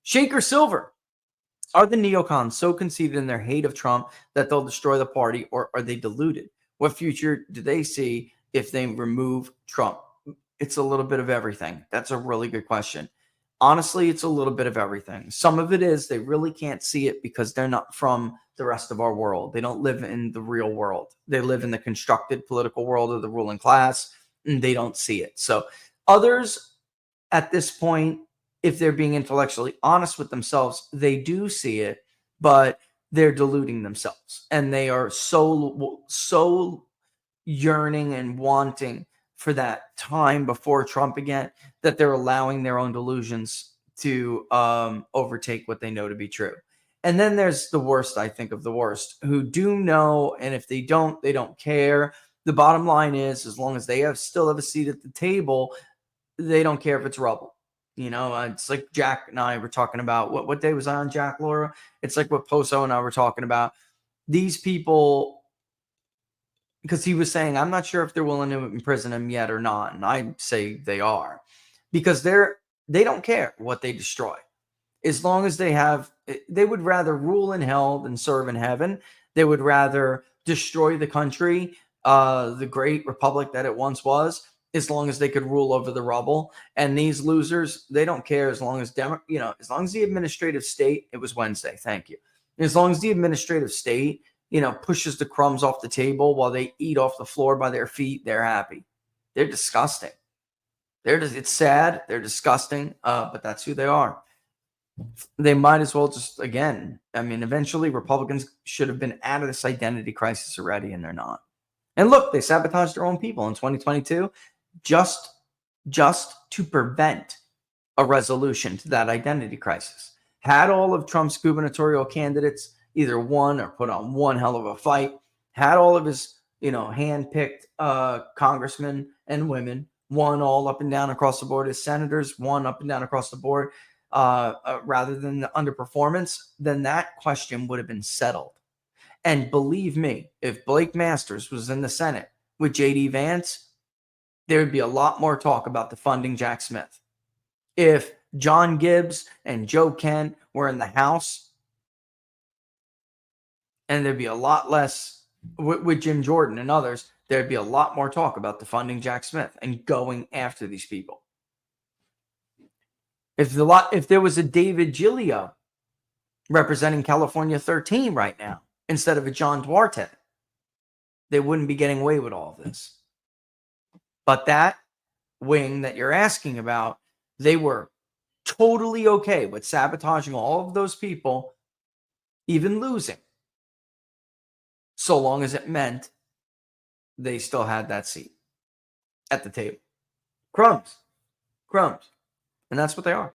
Shaker Silver. Are the neocons so conceited in their hate of Trump that they'll destroy the party, or are they deluded? What future do they see if they remove Trump? It's a little bit of everything. That's a really good question. Honestly, it's a little bit of everything. Some of it is they really can't see it because they're not from the rest of our world. They don't live in the real world. They live in the constructed political world of the ruling class, and they don't see it. So others at this point, if they're being intellectually honest with themselves, they do see it, but they're deluding themselves. And they are so yearning and wanting for that time before Trump again that they're allowing their own delusions to overtake what they know to be true. And then there's the worst, I think, of the worst, who do know, and if they don't care. The bottom line is, as long as they still have a seat at the table, they don't care if it's rubble. You know, it's like Jack and I were talking about. What day was I on, Jack, Laura? It's like what Poso and I were talking about. These people, because he was saying, I'm not sure if they're willing to imprison him yet or not. And I say they are, because they don't care what they destroy. As long as they would rather rule in hell than serve in heaven. They would rather destroy the country, the great republic that it once was, as long as they could rule over the rubble. And these losers, they don't care as long as as long as the administrative state, it was Wednesday, thank you. As long as the administrative state, pushes the crumbs off the table while they eat off the floor by their feet, they're happy. They're disgusting. It's sad. They're disgusting, but that's who they are. They might as well just, again, eventually Republicans should have been out of this identity crisis already, and they're not. And look, they sabotaged their own people in 2022 just to prevent a resolution to that identity crisis. Had all of Trump's gubernatorial candidates either won or put on one hell of a fight, had all of his, hand-picked congressmen and women won all up and down across the board, his senators won up and down across the board, rather than the underperformance, then that question would have been settled. And believe me, if Blake Masters was in the Senate with J.D. Vance, there would be a lot more talk about defunding Jack Smith. If John Gibbs and Joe Kent were in the House, and there'd be a lot less with Jim Jordan and others, there'd be a lot more talk about defunding Jack Smith and going after these people. If there was a David Giglio representing California 13 right now instead of a John Duarte, they wouldn't be getting away with all of this. But that wing that you're asking about, they were totally okay with sabotaging all of those people, even losing, so long as it meant they still had that seat at the table. Crumbs. And that's what they are.